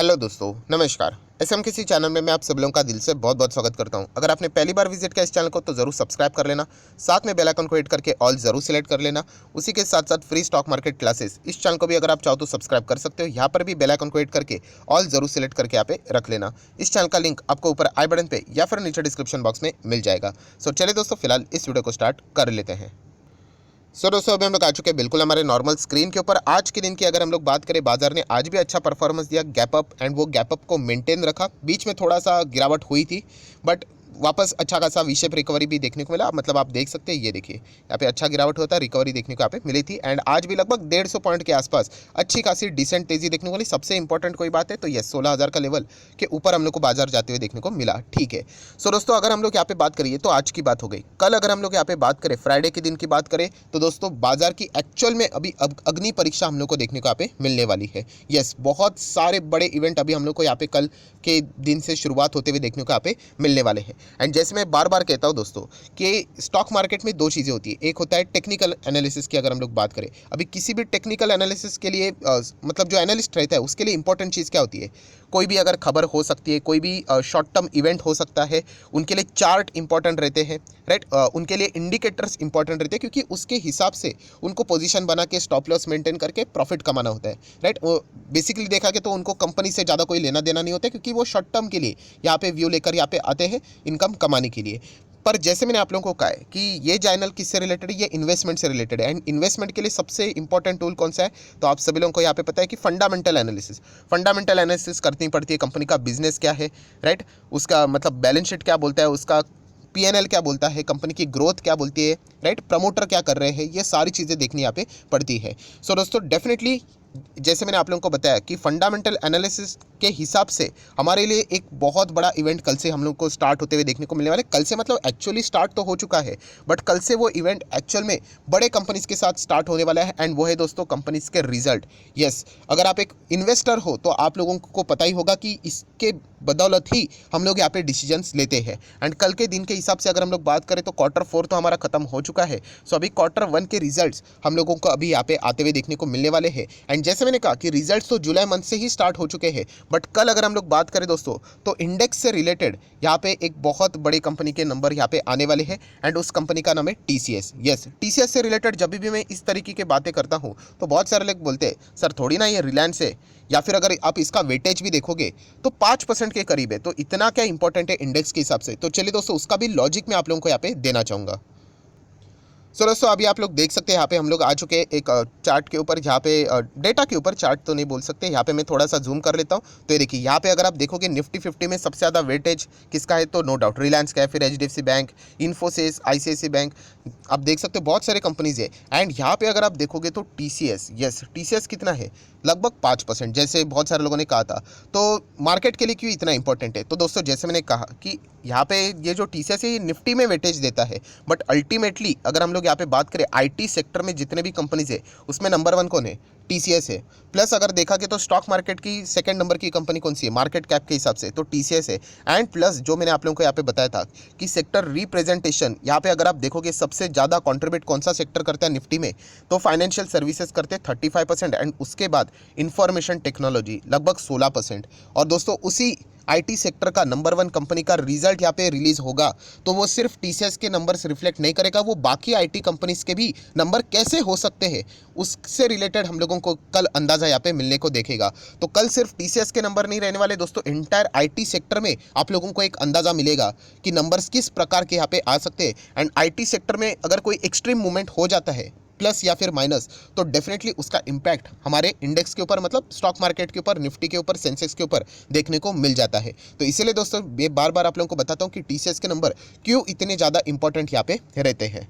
Hello दोस्तों, नमस्कार। SM किसी चैनल में मैं आप सब लोगों का दिल से बहुत बहुत स्वागत करता हूं। अगर आपने पहली बार विजिट किया इस चैनल को तो ज़रूर सब्सक्राइब कर लेना, साथ में बेल आइकन को हिट करके ऑल ज़रूर सिलेक्ट कर लेना। उसी के साथ साथ फ्री स्टॉक मार्केट क्लासेस इस चैनल को भी अगर आप चाहो तो सब्सक्राइब कर सकते हो। यहाँ पर भी बेल आइकन को हिट करके ऑल ज़रूर सिलेक्ट करके यहाँ पे रख लेना। इस चैनल का लिंक आपको ऊपर आई बटन पे या फिर नीचे डिस्क्रिप्शन बॉक्स में मिल जाएगा। सो चलिए दोस्तों, फिलहाल इस वीडियो को स्टार्ट कर लेते हैं। दोस्तों, अभी हम लोग आ चुके हैं बिल्कुल हमारे नॉर्मल स्क्रीन के ऊपर। आज के दिन की अगर हम लोग बात करें, बाजार ने आज भी अच्छा परफॉर्मेंस दिया, गैप अप, एंड वो गैप अप को मेंटेन रखा। बीच में थोड़ा सा गिरावट हुई थी, बट वापस अच्छा खासा वी शेप रिकवरी भी देखने को मिला। मतलब आप देख सकते हैं, ये देखिए यहाँ पे अच्छा गिरावट होता है, रिकवरी देखने को यहाँ पे मिली थी। एंड आज भी लगभग 150 पॉइंट के आसपास अच्छी खासी डिसेंट तेजी देखने को मिली। सबसे इंपॉर्टेंट कोई बात है तो ये 16,000 का लेवल के ऊपर हम लोग को बाजार जाते हुए देखने को मिला। ठीक है। सो दोस्तों, अगर हम लोग यहाँ पे बात करिए तो आज की बात हो गई। कल अगर हम लोग यहाँ पे बात करें, फ्राइडे के दिन की बात करें, तो दोस्तों बाजार की एक्चुअल में अभी अग्नि परीक्षा हम लोग को देखने को यहाँ पे मिलने वाली है। यस, बहुत सारे बड़े इवेंट अभी हम लोग को यहाँ पे कल के दिन से शुरुआत होते हुए देखने को यहाँ पे मिलने वाले हैं। एंड जैसे मैं बार बार कहता हूँ दोस्तों कि स्टॉक मार्केट में दो चीज़ें होती है। एक होता है टेक्निकल एनालिसिस की। अगर हम लोग बात करें, अभी किसी भी टेक्निकल एनालिसिस के लिए मतलब जो एनालिस्ट रहता है उसके लिए इंपॉर्टेंट चीज़ क्या होती है? कोई भी अगर खबर हो सकती है, कोई भी शॉर्ट टर्म इवेंट हो सकता है, उनके लिए चार्ट इंपॉर्टेंट रहते हैं, राइट। उनके लिए इंडिकेटर्स इंपॉर्टेंट रहते हैं, क्योंकि उसके हिसाब से उनको पोजीशन बना के स्टॉप लॉस मेंटेन करके प्रॉफिट कमाना होता है, राइट। बेसिकली देखा कि तो उनको कंपनी से ज़्यादा कोई लेना देना नहीं होता है, क्योंकि वो शॉर्ट टर्म के लिए यहाँ पे व्यू लेकर यहाँ पे आते हैं इनकम कमाने के लिए। पर जैसे मैंने आप लोगों को कहा है कि ये चैनल किससे रिलेटेड है, ये इन्वेस्टमेंट से रिलेटेड है। एंड इन्वेस्टमेंट के लिए सबसे इंपॉर्टेंट टूल कौन सा है, तो आप सभी लोगों को यहाँ पे पता है कि फंडामेंटल एनालिसिस करनी पड़ती है। कंपनी का बिजनेस क्या है, राइट, उसका मतलब बैलेंस शीट क्या बोलता है, उसका पीएनएल क्या बोलता है, कंपनी की ग्रोथ क्या बोलती है, राइट, प्रमोटर क्या कर रहे हैं, ये सारी चीज़ें देखनी यहाँ पे पड़ती है। सो दोस्तों, डेफिनेटली जैसे मैंने आप लोगों को बताया कि फंडामेंटल एनालिसिस के हिसाब से हमारे लिए एक बहुत बड़ा इवेंट कल से हम लोग को स्टार्ट होते हुए देखने को मिलने वाले। कल से मतलब एक्चुअली स्टार्ट तो हो चुका है, बट कल से वो इवेंट एक्चुअल में बड़े कंपनीज के साथ स्टार्ट होने वाला है। एंड वो है दोस्तों कंपनीज के रिजल्ट। यस, अगर आप एक इन्वेस्टर हो तो आप लोगों को पता ही होगा कि इसके बदौलत ही हम लोग यहाँ पे डिसीजंस लेते हैं। एंड कल के दिन के हिसाब से अगर हम लोग बात करें तो Q4 तो हमारा खत्म हो चुका है। सो अभी Q1 के रिजल्ट्स हम लोगों को अभी यहाँ पे आते हुए देखने को मिलने वाले हैं। एंड जैसे मैंने कहा कि रिजल्ट्स तो जुलाई मंथ से ही स्टार्ट हो चुके हैं, बट कल अगर हम लोग बात करें दोस्तों तो इंडेक्स से रिलेटेड यहाँ पे एक बहुत बड़ी कंपनी के नंबर यहाँ पे आने वाले हैं। एंड उस कंपनी का नाम है TCS। यस, TCS से रिलेटेड जब भी मैं इस तरीके की बातें करता हूँ तो बहुत सारे लोग बोलते हैं सर थोड़ी ना ये रिलायंस है, या फिर अगर आप इसका वेटेज भी देखोगे तो 5% के करीब है, तो इतना क्या इंपॉर्टेंट है इंडेक्स के हिसाब से। तो चलिए दोस्तों, उसका भी लॉजिक मैं आप लोगों को यहाँ पे देना चाहूँगा। सो दोस्तों, अभी आप लोग देख सकते हैं यहाँ पे हम लोग आ चुके हैं एक चार्ट के ऊपर, जहाँ पे डेटा के ऊपर, चार्ट तो नहीं बोल सकते। यहाँ पे मैं थोड़ा सा जूम कर लेता हूँ तो ये देखिए यहाँ पे अगर आप देखोगे निफ्टी 50 में सबसे ज़्यादा वेटेज किसका है, तो नो डाउट रिलायंस का है, फिर HDFC bank, Infosys, ICICI bank, आप देख सकते हो बहुत सारे कंपनीज है। एंड यहाँ पे अगर आप देखोगे तो TCS, यस TCS कितना है, लगभग 5%, जैसे बहुत सारे लोगों ने कहा था। तो मार्केट के लिए क्यों इतना इंपॉर्टेंट है, तो दोस्तों जैसे मैंने कहा कि यहाँ पे ये जो TCS है ये निफ्टी में वेटेज देता है, बट अल्टीमेटली अगर हम लोग यहाँ पे बात करें IT सेक्टर में जितने भी कंपनीज है उसमें नंबर 1 कौन है, TCS है। प्लस अगर देखा कि तो स्टॉक मार्केट की सेकंड नंबर की कंपनी कौन सी है मार्केट कैप के हिसाब से, तो TCS है। एंड प्लस जो मैंने आप लोगों को यहाँ पे बताया था कि सेक्टर रिप्रेजेंटेशन, यहाँ पे अगर आप देखोगे सबसे ज़्यादा कॉन्ट्रीब्यूट कौन सा सेक्टर करता है निफ्टी में, तो फाइनेंशियल सर्विसेज करते हैं 35%। एंड उसके बाद इंफॉर्मेशन टेक्नोलॉजी लगभग 16%। और दोस्तों उसी IT सेक्टर का नंबर 1 कंपनी का रिजल्ट यहाँ पे रिलीज होगा तो वो सिर्फ TCS के नंबर्स रिफ्लेक्ट नहीं करेगा, वो बाकी IT कंपनीज के भी नंबर कैसे हो सकते हैं उससे रिलेटेड हम लोगों को कल अंदाजा यहाँ पे मिलने को देखेगा। तो कल सिर्फ TCS के नंबर नहीं रहने वाले दोस्तों, एंटायर IT सेक्टर में आप लोगों को एक अंदाजा मिलेगा कि नंबर्स किस प्रकार के यहाँ पे आ सकते हैं। एंड IT सेक्टर में अगर कोई एक्सट्रीम मूवमेंट हो जाता है प्लस या फिर माइनस, तो डेफिनेटली उसका इम्पैक्ट हमारे इंडेक्स के ऊपर, मतलब स्टॉक मार्केट के ऊपर, निफ्टी के ऊपर, सेंसेक्स के ऊपर देखने को मिल जाता है। तो इसीलिए दोस्तों मैं बार बार आप लोगों को बताता हूँ कि TCS के नंबर क्यों इतने ज़्यादा इंपॉर्टेंट यहाँ पे रहते हैं।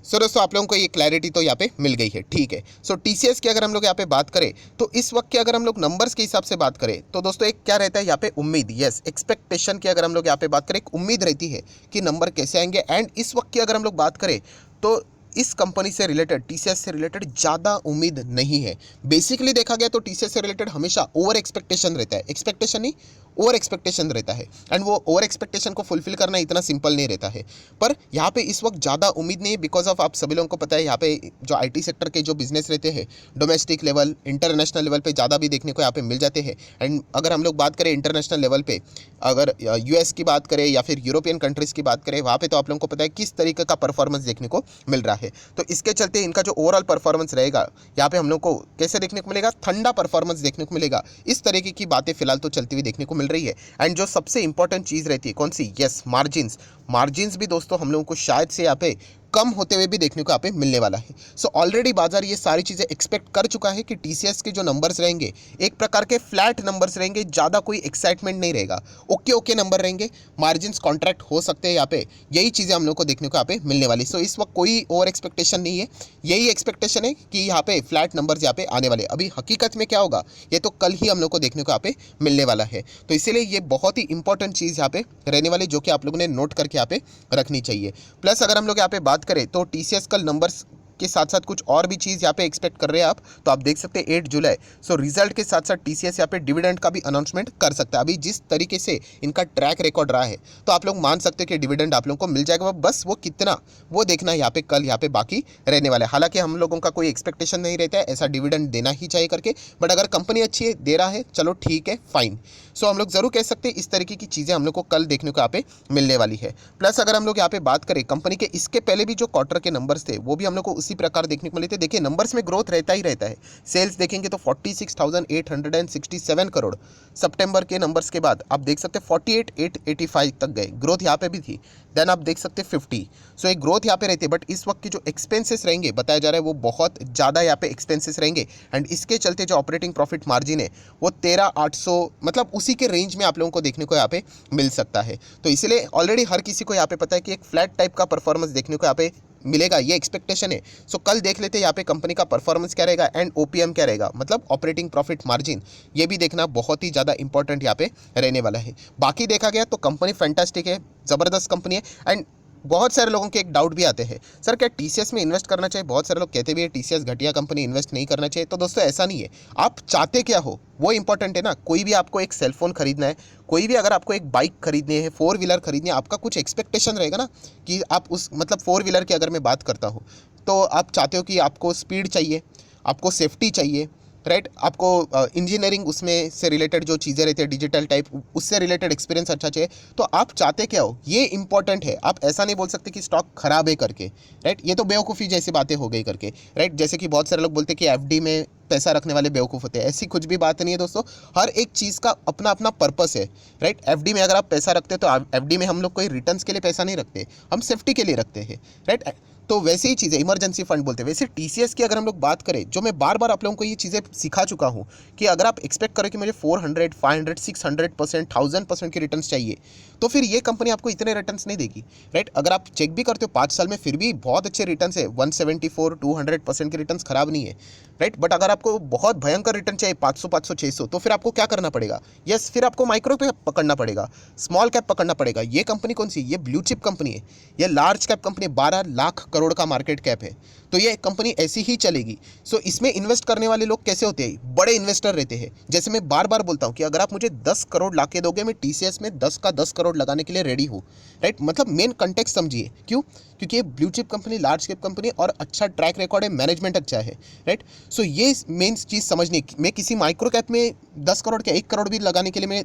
सो दोस्तों, आप लोगों को ये क्लैरिटी तो यहाँ पे मिल गई है, ठीक है। सो TCS की अगर हम लोग यहाँ पे बात करें तो इस वक्त के अगर हम लोग नंबर्स के हिसाब से बात करें तो दोस्तों एक क्या रहता है यहाँ पे, उम्मीद, यस एक्सपेक्टेशन की अगर हम लोग यहाँ पे बात करें, एक उम्मीद रहती है कि नंबर कैसे आएंगे। एंड इस वक्त की अगर हम लोग बात करें तो इस कंपनी से रिलेटेड, टीसीएस से रिलेटेड ज़्यादा उम्मीद नहीं है। बेसिकली देखा गया तो टीसीएस से रिलेटेड हमेशा ओवर एक्सपेक्टेशन रहता है, एक्सपेक्टेशन नहीं ओवर एक्सपेक्टेशन रहता है, एंड वो ओवर एक्सपेक्टेशन को फुलफिल करना इतना सिंपल नहीं रहता है। पर यहाँ पे इस वक्त ज़्यादा उम्मीद नहीं है, बिकॉज ऑफ आप सभी लोगों को पता है यहाँ पे जो आईटी सेक्टर के जो बिजनेस रहते हैं डोमेस्टिक लेवल, इंटरनेशनल लेवल पे ज़्यादा भी देखने को यहाँ पे मिल जाते हैं। एंड अगर हम लोग बात करें इंटरनेशनल लेवल पे, अगर यूएस की बात करें या फिर यूरोपियन कंट्रीज़ की बात करें, वहाँ पे तो आप लोगों को पता है किस तरीके का परफॉर्मेंस देखने को मिल रहा है। तो इसके चलते इनका जो ओवरऑल परफॉर्मेंस रहेगा यहाँ पे हम लोग को कैसे देखने को मिलेगा, ठंडा परफॉर्मेंस देखने को मिलेगा। इस तरीके की बातें फिलहाल तो चलती हुई देखने को मिल रही है। एंड जो सबसे इंपॉर्टेंट चीज़ रहती है कौन सी, यस मार्जिन्स भी दोस्तों हम लोगों को शायद से यहाँ पे कम होते हुए भी देखने को यहाँ पे मिलने वाला है। सो ऑलरेडी बाजार ये सारी चीज़ें एक्सपेक्ट कर चुका है कि टीसीएस के जो नंबर्स रहेंगे एक प्रकार के फ्लैट नंबर्स रहेंगे, ज़्यादा कोई एक्साइटमेंट नहीं रहेगा, ओके नंबर रहेंगे, मार्जिन्स कॉन्ट्रैक्ट हो सकते हैं यहाँ पे, यही चीज़ें हम लोग को देखने को यहाँ पे मिलने वाली। सो इस वक्त कोई ओवर एक्सपेक्टेशन नहीं है, यही एक्सपेक्टेशन है कि यहाँ पे फ्लैट नंबर्स यहाँ पे आने वाले। अभी हकीकत में क्या होगा ये तो कल ही हम लोग को देखने को यहाँ पे मिलने वाला है। तो इसीलिए ये बहुत ही इंपॉर्टेंट चीज़ यहाँ पे रहने वाली, जो कि आप लोगों ने नोट करके यहाँ पे रखनी चाहिए। प्लस अगर हम लोग यहाँ पे बात करें तो टीसीएस कल नंबर्स के साथ साथ कुछ और भी चीज़ यहाँ पे एक्सपेक्ट कर रहे हैं आप, तो आप देख सकते हैं 8 जुलाई। सो रिजल्ट के साथ साथ टीसीएस यहाँ पे डिविडेंड का भी अनाउंसमेंट कर सकता है। अभी जिस तरीके से इनका ट्रैक रिकॉर्ड रहा है तो आप लोग मान सकते हैं कि डिविडेंड आप लोगों को मिल जाएगा, बस वो कितना वो देखना यहाँ पे कल यहाँ पे बाकी रहने वाला है। हालांकि हम लोगों का कोई एक्सपेक्टेशन नहीं रहता है ऐसा डिविडेंड देना ही चाहिए करके, बट अगर कंपनी अच्छी है दे रहा है चलो ठीक है फाइन। सो हम लोग जरूर कह सकते हैं इस तरीके की चीज़ें हम लोग को कल देखने को यहाँ पे मिलने वाली है। प्लस अगर हम लोग यहाँ पे बात करें कंपनी के इसके पहले भी जो क्वार्टर के नंबर्स थे वो भी हम लोग को उसी प्रकार देखने को मिले थे। देखिए नंबर्स में ग्रोथ रहता ही रहता है। सेल्स देखेंगे तो 46,867 करोड़ सितंबर के नंबर्स के बाद आप देख सकते हैं 48,885 तक गए, ग्रोथ यहाँ पे भी थी। देन आप देख सकते हैं 50। सो एक ग्रोथ यहाँ पे रहती है, बट इस वक्त के जो एक्सपेंसेस रहेंगे बताया जा रहा है वो बहुत ज़्यादा यहाँ पे एक्सपेंसेस रहेंगे, एंड इसके चलते जो ऑपरेटिंग प्रॉफिट मार्जिन है वो 13,800 मतलब उसी के रेंज में आप लोगों को देखने को यहाँ पे मिल सकता है। तो इसलिए ऑलरेडी हर किसी को यहाँ पे पता है कि एक फ्लैट टाइप का परफॉर्मेंस देखने को यहाँ पे मिलेगा, ये एक्सपेक्टेशन है। सो कल देख लेते हैं यहाँ पे कंपनी का परफॉर्मेंस क्या रहेगा एंड ओपीएम क्या रहेगा, मतलब ऑपरेटिंग प्रॉफिट मार्जिन, ये भी देखना बहुत ही ज़्यादा इंपॉर्टेंट यहाँ पे रहने वाला है। बाकी देखा गया तो कंपनी फैंटास्टिक है, ज़बरदस्त कंपनी है। एंड बहुत सारे लोगों के एक डाउट भी आते हैं, सर क्या टीसीएस में इन्वेस्ट करना चाहिए, बहुत सारे लोग कहते भी है टीसीएस घटिया कंपनी, इन्वेस्ट नहीं करना चाहिए। तो दोस्तों ऐसा नहीं है, आप चाहते क्या हो वो इंपॉर्टेंट है ना। कोई भी आपको एक सेलफोन खरीदना है, कोई भी अगर आपको एक बाइक खरीदनी है, 4 व्हीलर खरीदनी है, आपका कुछ एक्सपेक्टेशन रहेगा ना कि आप उस मतलब 4 व्हीलर की अगर मैं बात करता हूँ तो आप चाहते हो कि आपको स्पीड चाहिए, आपको सेफ्टी चाहिए, राइट, आपको इंजीनियरिंग उसमें से रिलेटेड जो चीज़ें रहती है डिजिटल टाइप उससे रिलेटेड एक्सपीरियंस अच्छा चाहिए। तो आप चाहते क्या हो ये इंपॉर्टेंट है। आप ऐसा नहीं बोल सकते कि स्टॉक खराब है करके, राइट, ये तो बेवकूफ़ी जैसी बातें हो गई करके, राइट। जैसे कि बहुत सारे लोग बोलते हैं कि एफडी में पैसा रखने वाले बेवकूफ़ होते हैं, ऐसी कुछ भी बात नहीं है दोस्तों। हर एक चीज़ का अपना अपना पर्पस है, राइट। एफडी में अगर आप पैसा रखते हो तो एफडी में हम लोग कोई रिटर्न्स के लिए पैसा नहीं रखते, हम सेफ्टी के लिए रखते हैं, राइट। तो वैसे ही चीज़ें इमरजेंसी फंड बोलते हैं। वैसे टीसीएस की अगर हम लोग बात करें, जो मैं बार बार आप लोगों को ये चीज़ें सिखा चुका हूँ कि अगर आप एक्सपेक्ट करें कि मुझे 400, 500, 600%, 1000% की रिटर्न्स चाहिए तो फिर ये कंपनी आपको इतने रिटर्न्स नहीं देगी, राइट। अगर आप चेक भी करते हो 5 साल में फिर भी बहुत अच्छे रिटर्न्स है, 174, 200% के रिटर्न्स खराब नहीं है, राइट। बट अगर आपको बहुत भयंकर रिटर्न चाहिए 500, 500, 600 तो फिर आपको क्या करना पड़ेगा, यस फिर आपको माइक्रो कैप पकड़ना पड़ेगा, स्मॉल कैप पकड़ना पड़ेगा। ये कंपनी कौन सी, ये ब्लू चिप कंपनी है, ये large cap company, 12 lakh crore का मार्केट कैप है, तो ये कंपनी ऐसी ही चलेगी। सो इसमें इन्वेस्ट करने वाले लोग कैसे होते हैं, बड़े इन्वेस्टर रहते हैं। जैसे मैं बार बार बोलता हूँ कि अगर आप मुझे 10 करोड़ ला के दोगे मैं टीसीएस में 10 का 10 करोड़ लगाने के लिए रेडी हूँ, राइट। मतलब मेन कंटेक्स्ट समझिए, क्यों, क्योंकि ये blue chip company, large cap company और अच्छा ट्रैक रिकॉर्ड है, मैनेजमेंट अच्छा है, राइट। सो ये मेन चीज़ समझनी। मैं किसी माइक्रो कैप में 10 करोड़ के 1 करोड़ भी लगाने के लिए मैं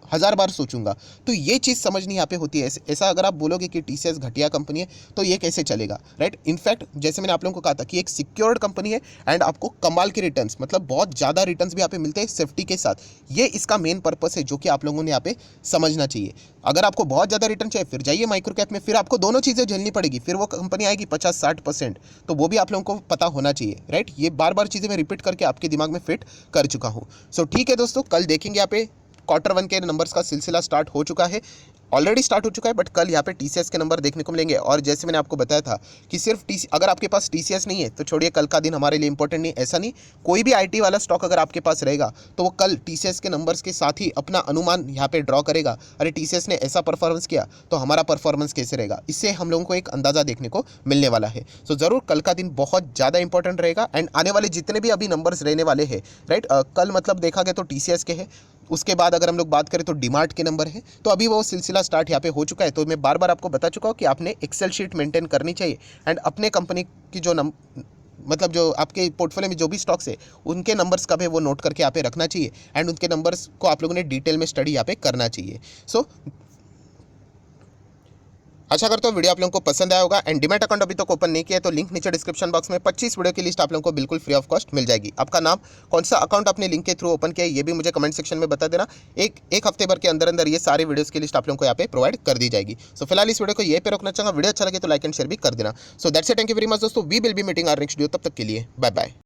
1000 बार सोचूंगा। तो ये चीज़ समझनी यहाँ पे होती है। ऐसा अगर आप बोलोगे कि टीसीएस घटिया कंपनी है तो ये कैसे चलेगा, राइट। इनफैक्ट जैसे मैंने आप लोगों को कहा था कि एक सिक्योर्ड कंपनी है एंड आपको कमाल के रिटर्न्स, मतलब बहुत ज़्यादा रिटर्न्स भी यहाँ पे मिलते हैं सेफ्टी के साथ। ये इसका मेन पर्पस है जो कि आप लोगों ने यहाँ पे समझना चाहिए। अगर आपको बहुत ज़्यादा रिटर्न चाहिए फिर जाइए माइक्रो कैप में, फिर आपको दोनों चीज़ें झेलनी पड़ेगी, फिर वो कंपनी आएगी 50-60%, तो वो भी आप लोगों को पता होना चाहिए, राइट। ये बार बार चीज़ें मैं रिपीट करके आपके दिमाग में फिट कर चुका हूँ। सो ठीक है दोस्तों, कल देखेंगे यहाँ पे Q1 के नंबर्स का सिलसिला स्टार्ट हो चुका है। ऑलरेडी स्टार्ट हो चुका है, बट कल यहाँ पे TCS के नंबर देखने को मिलेंगे। और जैसे मैंने आपको बताया था कि सिर्फ अगर आपके पास TCS नहीं है तो छोड़िए, कल का दिन हमारे लिए इंपॉर्टेंट नहीं, ऐसा नहीं, कोई भी IT वाला स्टॉक अगर आपके पास रहेगा तो वो कल TCS के नंबर्स के साथ ही अपना अनुमान यहाँ पे ड्रॉ करेगा। अरे TCS ने ऐसा परफॉर्मेंस किया तो हमारा परफॉर्मेंस कैसे रहेगा, इससे हम लोगों को एक अंदाज़ा देखने को मिलने वाला है। सो ज़रूर कल का दिन बहुत ज़्यादा इंपॉर्टेंट रहेगा। एंड आने वाले जितने भी अभी नंबर्स रहने वाले हैं, राइट, कल मतलब देखा गया तो TCS के हैं, उसके बाद अगर हम लोग बात करें तो डीमार्ट के नंबर है। तो अभी वो सिलसिला स्टार्ट यहाँ पे हो चुका है। तो मैं बार बार आपको बता चुका हूँ कि आपने एक्सेल शीट मेंटेन करनी चाहिए एंड अपने कंपनी की जो मतलब जो आपके पोर्टफोलियो में जो भी स्टॉक्स है उनके नंबर्स कब है वो नोट करके यहाँ पे रखना चाहिए एंड उनके नंबर्स को आप लोगों ने डिटेल में स्टडी यहाँ पे करना चाहिए। सो आशा करता हूँ वीडियो आप लोगों को पसंद आया होगा। एंड डीमैट अकाउंट अभी तक ओपन नहीं किया है तो लिंक नीचे डिस्क्रिप्शन बॉक्स में 25 वीडियो की लिस्ट आप लोगों को बिल्कुल फ्री ऑफ कॉस्ट मिल जाएगी। आपका नाम, कौन सा अकाउंट आपने लिंक के थ्रू ओपन किया है, ये भी मुझे कमेंट सेक्शन में बता देना। एक हफ्ते भर के अंदर अंदर ये सारे वीडियोस की लिस्ट आप लोगों को यहाँ पे प्रोवाइड कर दी जाएगी। सो फिलहाल इस वीडियो को ये पे रोकना चाहूँगा। वीडियो अच्छा लगे तो लाइक एंड शेयर भी कर देना। So that's it, thank you very much दोस्तों, we will be meeting our next video. तब तक के लिए बाय बाय।